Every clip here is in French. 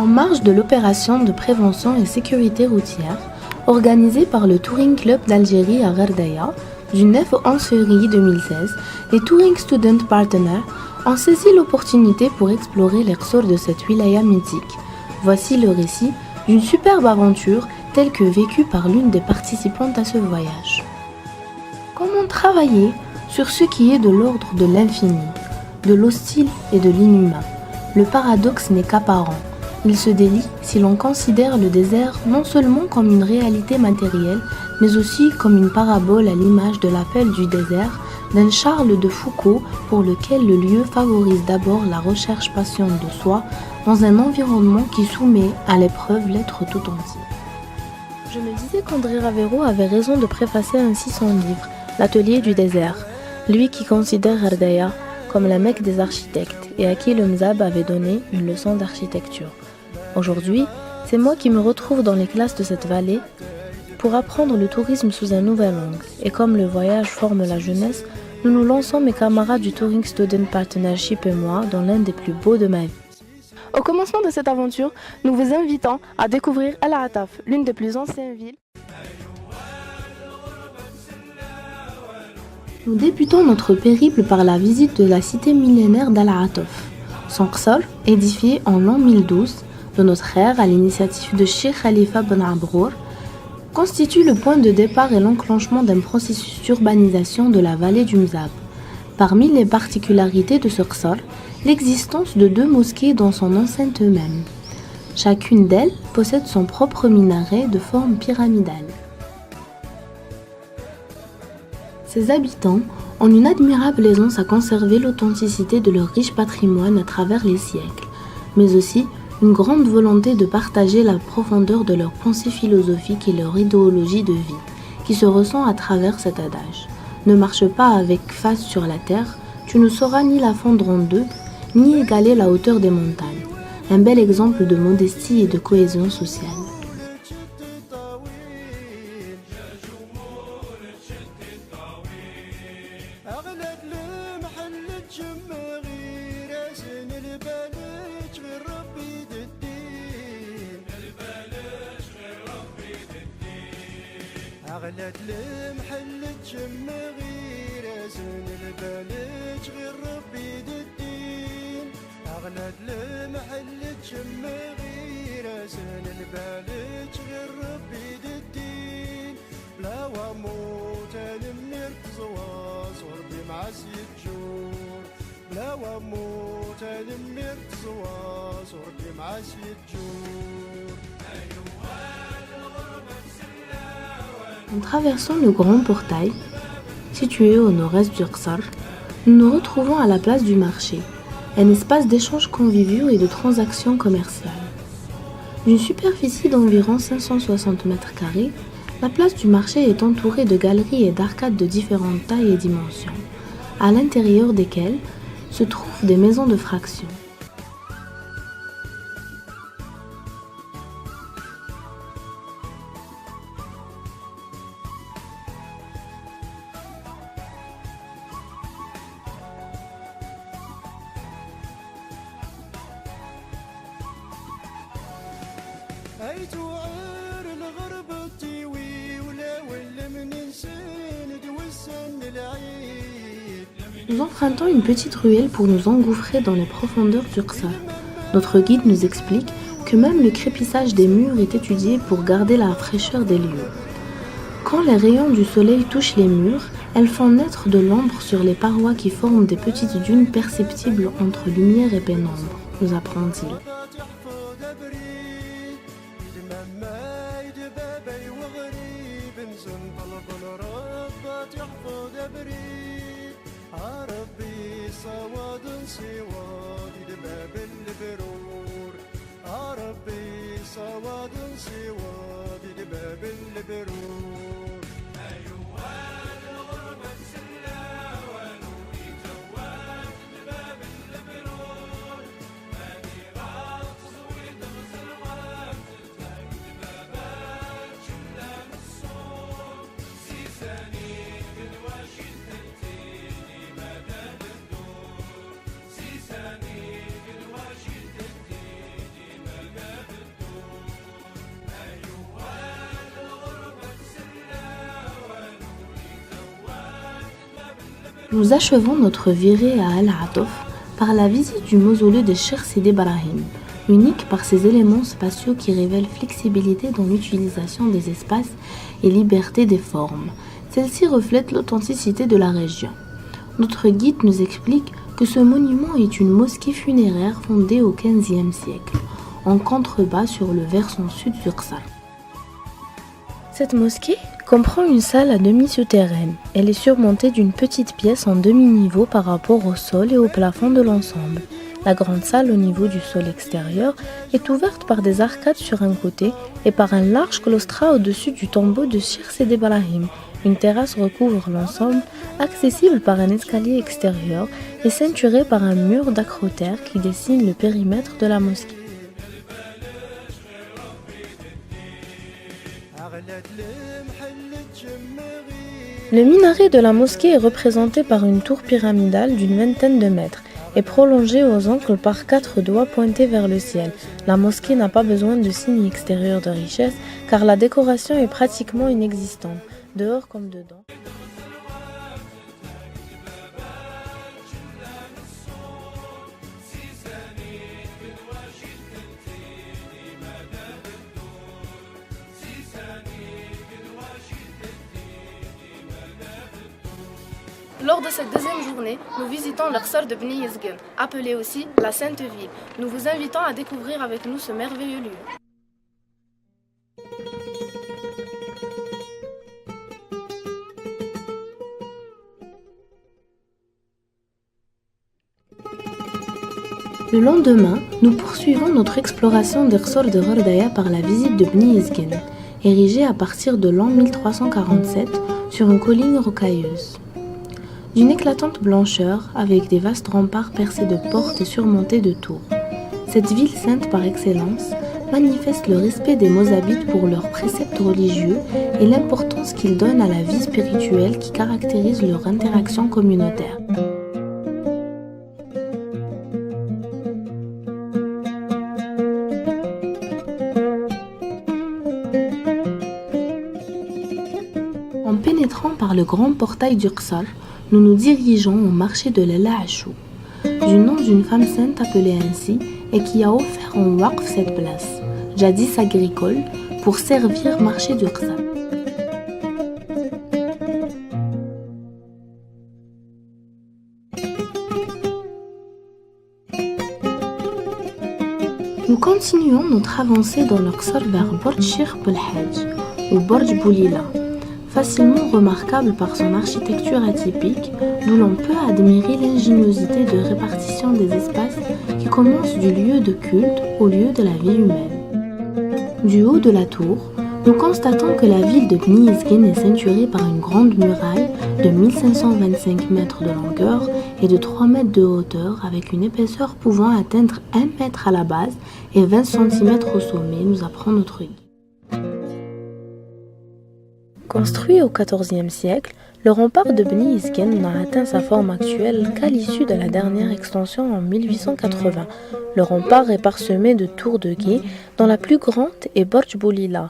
En marge de l'opération de prévention et sécurité routière, organisée par le Touring Club d'Algérie à Ghardaïa, du 9 au 11 février 2016, les Touring Student Partners ont saisi l'opportunité pour explorer les ressorts de cette wilaya mythique. Voici le récit d'une superbe aventure telle que vécue par l'une des participantes à ce voyage. Comment travailler sur ce qui est de l'ordre de l'infini, de l'hostile et de l'inhumain? Le paradoxe n'est qu'apparent. Il se délie si l'on considère le désert non seulement comme une réalité matérielle, mais aussi comme une parabole à l'image de l'appel du désert d'un Charles de Foucault pour lequel le lieu favorise d'abord la recherche patiente de soi dans un environnement qui soumet à l'épreuve l'être tout entier. Je me disais qu'André Ravero avait raison de préfacer ainsi son livre, L'atelier du désert, lui qui considère Ghardaïa comme la Mecque des architectes et à qui le Mzab avait donné une leçon d'architecture. Aujourd'hui, c'est moi qui me retrouve dans les classes de cette vallée pour apprendre le tourisme sous un nouvel angle. Et comme le voyage forme la jeunesse, nous nous lançons, mes camarades du Touring Student Partnership et moi, dans l'un des plus beaux de ma vie. Au commencement de cette aventure, nous vous invitons à découvrir El Ataf, l'une des plus anciennes villes. Nous débutons notre périple par la visite de la cité millénaire d'Al Ataf. Son qsar, édifié en l'an 1012 de notre ère à l'initiative de Cheikh Khalifa Ben Abrour, constitue le point de départ et l'enclenchement d'un processus d'urbanisation de la vallée du Mzab. Parmi les particularités de ce qsar, l'existence de 2 mosquées dans son enceinte même. Chacune d'elles possède son propre minaret de forme pyramidale. Ses habitants ont une admirable aisance à conserver l'authenticité de leur riche patrimoine à travers les siècles, mais aussi une grande volonté de partager la profondeur de leurs pensées philosophiques et leur idéologie de vie, qui se ressent à travers cet adage. Ne marche pas avec face sur la terre, tu ne sauras ni la fendre en deux, ni égaler la hauteur des montagnes. Un bel exemple de modestie et de cohésion sociale. أغلت المحل تجمغي راسن البلد غير ربي الدين أغلت المحل تجمغي راسن البلد غير ربي الدين بلا وموت نمر تزواصر بمعسي الجور بلا وموت نمر تزواصر بمعسي الجور En traversant le grand portail, situé au nord-est du qsar, nous nous retrouvons à la place du marché, un espace d'échanges conviviaux et de transactions commerciales. D'une superficie d'environ 560 mètres carrés, la place du marché est entourée de galeries et d'arcades de différentes tailles et dimensions, à l'intérieur desquelles se trouvent des maisons de fraction. Nous empruntons une petite ruelle pour nous engouffrer dans les profondeurs du qsar. Notre guide nous explique que même le crépissage des murs est étudié pour garder la fraîcheur des lieux. Quand les rayons du soleil touchent les murs, elles font naître de l'ombre sur les parois qui forment des petites dunes perceptibles entre lumière et pénombre, nous apprend-il. Nous achevons notre virée à Al-Atof par la visite du mausolée de Cheikh Sidi Ibrahim, unique par ses éléments spatiaux qui révèlent flexibilité dans l'utilisation des espaces et liberté des formes. Celle-ci reflète l'authenticité de la région. Notre guide nous explique que ce monument est une mosquée funéraire fondée au XVe siècle, en contrebas sur le versant sud du Ksar. Cette mosquée comprend une salle à demi-souterraine. Elle est surmontée d'une petite pièce en demi-niveau par rapport au sol et au plafond de l'ensemble. La grande salle au niveau du sol extérieur est ouverte par des arcades sur un côté et par un large claustrat au-dessus du tombeau de Cheikh Sidi Ibrahim. Une terrasse recouvre l'ensemble, accessible par un escalier extérieur et ceinturée par un mur d'acrotère qui dessine le périmètre de la mosquée. Le minaret de la mosquée est représenté par une tour pyramidale d'une vingtaine de mètres et prolongée aux angles par 4 doigts pointés vers le ciel. La mosquée n'a pas besoin de signes extérieurs de richesse car la décoration est pratiquement inexistante, dehors comme dedans. Lors de cette deuxième journée, nous visitons l'Iqsar de Bni Yezgen, appelé aussi la Sainte Ville. Nous vous invitons à découvrir avec nous ce merveilleux lieu. Le lendemain, nous poursuivons notre exploration d'Iqsar de Ghardaya par la visite de Bni Yezgen, érigée à partir de l'an 1347 sur une colline rocailleuse. D'une éclatante blancheur, avec des vastes remparts percés de portes et surmontés de tours. Cette ville sainte par excellence manifeste le respect des Mozabites pour leurs préceptes religieux et l'importance qu'ils donnent à la vie spirituelle qui caractérise leur interaction communautaire. En pénétrant par le grand portail du Ksar, nous nous dirigeons au marché de l'El Achou, du nom d'une femme sainte appelée ainsi et qui a offert en waqf cette place, jadis agricole, pour servir marché du Ksar. Nous continuons notre avancée dans le Ksar vers Borj Cheikh Belhadj ou Borj Boulila, facilement remarquable par son architecture atypique, d'où l'on peut admirer l'ingéniosité de répartition des espaces qui commence du lieu de culte au lieu de la vie humaine. Du haut de la tour, nous constatons que la ville de Bni Yezgen est ceinturée par une grande muraille de 1525 mètres de longueur et de 3 mètres de hauteur avec une épaisseur pouvant atteindre 1 mètre à la base et 20 cm au sommet, nous apprend notre guide. Construit au XIVe siècle, le rempart de Bni Yezgen n'a atteint sa forme actuelle qu'à l'issue de la dernière extension en 1880. Le rempart est parsemé de tours de guet, dont la plus grande est Borj Boulila.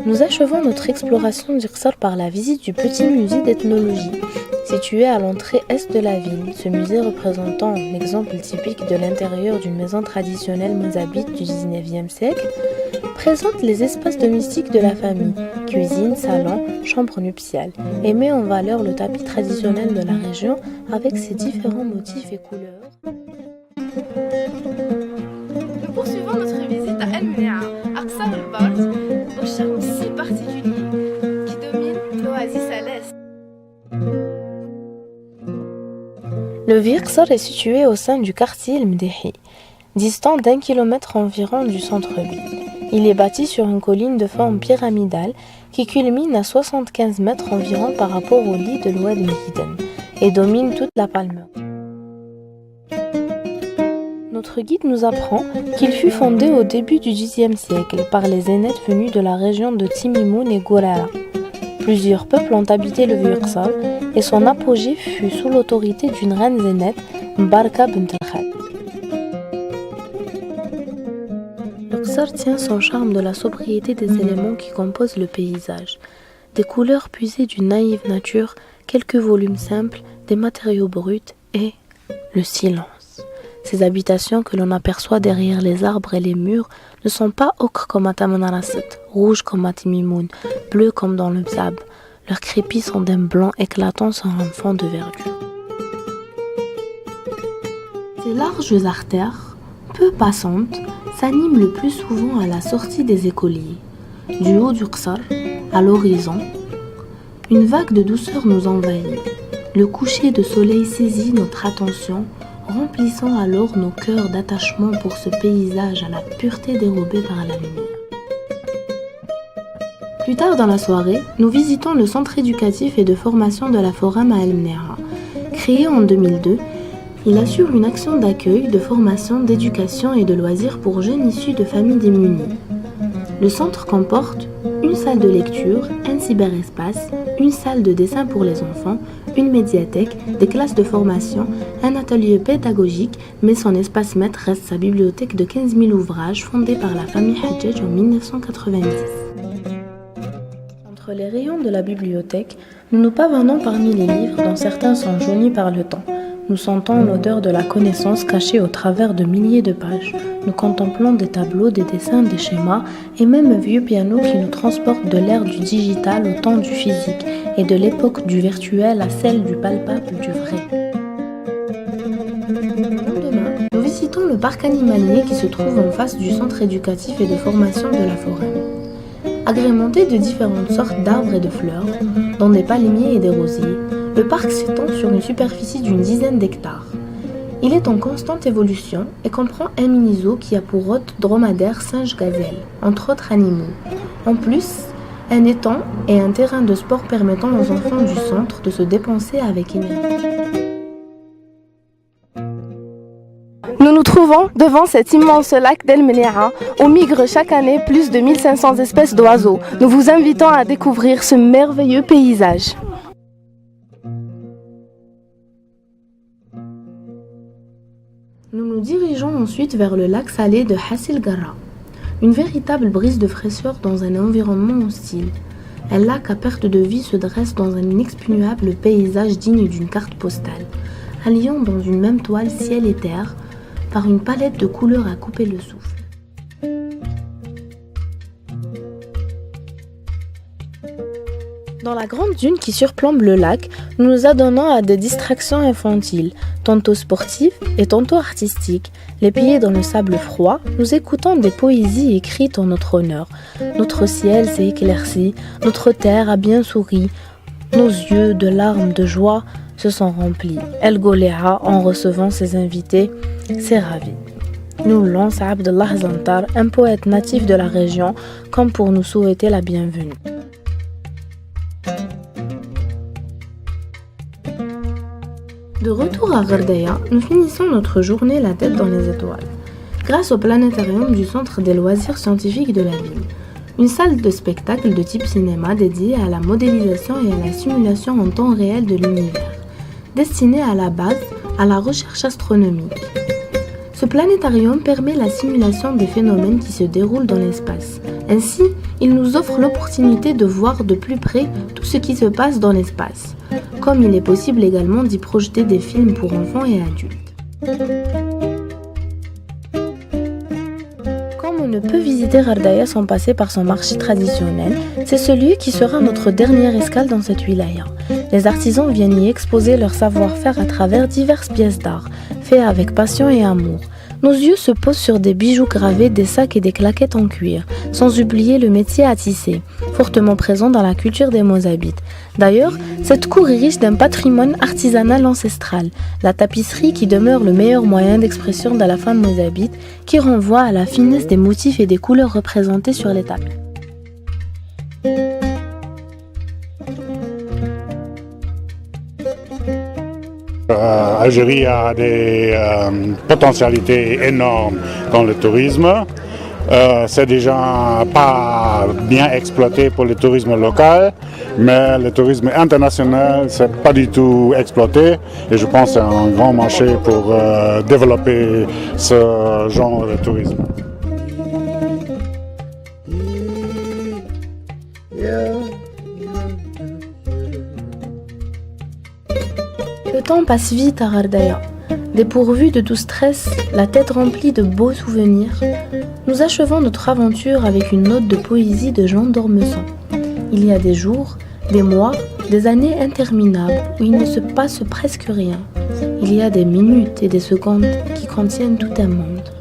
Nous achevons notre exploration d'Iqsar par la visite du petit musée d'ethnologie. Situé à l'entrée est de la ville, ce musée représentant un exemple typique de l'intérieur d'une maison traditionnelle mozabite du XIXe siècle, présente les espaces domestiques de la famille, cuisine, salon, chambre nuptiale, et met en valeur le tapis traditionnel de la région avec ses différents motifs et couleurs. Nous poursuivons notre visite à El Mea, Aqsar al-Barj, au charme si particulier, qui domine l'oasis à l'est. Le Viqsar est situé au sein du quartier El Mdehi, distant d'1 kilomètre environ du centre-ville. Il est bâti sur une colline de forme pyramidale qui culmine à 75 mètres environ par rapport au lit de l'Oued Mehiden et domine toute la Palmeraie. Notre guide nous apprend qu'il fut fondé au début du Xe siècle par les Zénètes venus de la région de Timimoun et Gourara. Plusieurs peuples ont habité le Viqsar et son apogée fut sous l'autorité d'une reine zénète, Mbarka bint al-Khad. L'Iqsar tient son charme de la sobriété des éléments qui composent le paysage, des couleurs puisées d'une naïve nature quelques volumes simples, des matériaux bruts et le silence. Ces habitations que l'on aperçoit derrière les arbres et les murs ne sont pas ocre comme à Tamanrasset, rouges comme à Timimoun, bleus comme dans le Bzab. Leurs crépis sont d'un blanc éclatant sur un fond de verdure. Ces larges artères, peu passantes, s'animent le plus souvent à la sortie des écoliers. Du haut du Qsar, à l'horizon, une vague de douceur nous envahit. Le coucher de soleil saisit notre attention, remplissant alors nos cœurs d'attachement pour ce paysage à la pureté dérobée par la lumière. Plus tard dans la soirée, nous visitons le centre éducatif et de formation de la Forum à El Mneha. Créé en 2002, il assure une action d'accueil, de formation, d'éducation et de loisirs pour jeunes issus de familles démunies. Le centre comporte une salle de lecture, un cyberespace, une salle de dessin pour les enfants, une médiathèque, des classes de formation, un atelier pédagogique, mais son espace maître reste sa bibliothèque de 15 000 ouvrages fondée par la famille Hajjaj en 1990. Entre les rayons de la bibliothèque, nous nous pavanons parmi les livres dont certains sont jaunis par le temps. Nous sentons l'odeur de la connaissance cachée au travers de milliers de pages. Nous contemplons des tableaux, des dessins, des schémas et même un vieux piano qui nous transporte de l'ère du digital au temps du physique et de l'époque du virtuel à celle du palpable, du vrai. Le lendemain, nous visitons le parc animalier qui se trouve en face du centre éducatif et de formation de la forêt. Agrémenté de différentes sortes d'arbres et de fleurs, dont des palmiers et des rosiers, le parc s'étend sur une superficie d'une dizaine d'hectares. Il est en constante évolution et comprend un mini-zoo qui a pour hôte dromadaires, singes, gazelles, entre autres animaux. En plus, un étang et un terrain de sport permettant aux enfants du centre de se dépenser avec énergie. Nous nous trouvons devant cet immense lac d'El Mneha où migrent chaque année plus de 1500 espèces d'oiseaux. Nous vous invitons à découvrir ce merveilleux paysage. Nous nous dirigeons ensuite vers le lac salé de Hassil Garra, une véritable brise de fraîcheur dans un environnement hostile. Un lac à perte de vue se dresse dans un inexpugnable paysage digne d'une carte postale, alliant dans une même toile ciel et terre par une palette de couleurs à couper le souffle. Dans la grande dune qui surplombe le lac, nous nous adonnons à des distractions infantiles, tantôt sportives et tantôt artistiques. Les pieds dans le sable froid, nous écoutons des poésies écrites en notre honneur. Notre ciel s'est éclairci, notre terre a bien souri. Nos yeux, de larmes de joie, se sont remplis. El Goléa, en recevant ses invités, s'est ravi. Nous lance Abdallah Zantar, un poète natif de la région, comme pour nous souhaiter la bienvenue. De retour à Gherdaya, nous finissons notre journée la tête dans les étoiles, grâce au planétarium du Centre des loisirs scientifiques de la ville, une salle de spectacle de type cinéma dédiée à la modélisation et à la simulation en temps réel de l'univers, destinée à la base à la recherche astronomique. Ce planétarium permet la simulation des phénomènes qui se déroulent dans l'espace. Ainsi, il nous offre l'opportunité de voir de plus près tout ce qui se passe dans l'espace, comme il est possible également d'y projeter des films pour enfants et adultes. Comme on ne peut visiter Gherdaya sans passer par son marché traditionnel, c'est celui qui sera notre dernière escale dans cette wilaya. Les artisans viennent y exposer leur savoir-faire à travers diverses pièces d'art, faits avec passion et amour. Nos yeux se posent sur des bijoux gravés, des sacs et des claquettes en cuir, sans oublier le métier à tisser, fortement présent dans la culture des Mozabites. D'ailleurs, cette cour est riche d'un patrimoine artisanal ancestral, la tapisserie qui demeure le meilleur moyen d'expression de la femme mozabite, qui renvoie à la finesse des motifs et des couleurs représentées sur les tables. Algérie a des potentialités énormes dans le tourisme. C'est déjà pas bien exploité pour le tourisme local, mais le tourisme international, c'est pas du tout exploité. Et je pense que c'est un grand marché pour développer ce genre de tourisme. temps passe vite à Ghardaya. Dépourvus de tout stress, la tête remplie de beaux souvenirs, nous achevons notre aventure avec une note de poésie de Jean d'Ormesson. Il y a des jours, des mois, des années interminables où il ne se passe presque rien. Il y a des minutes et des secondes qui contiennent tout un monde.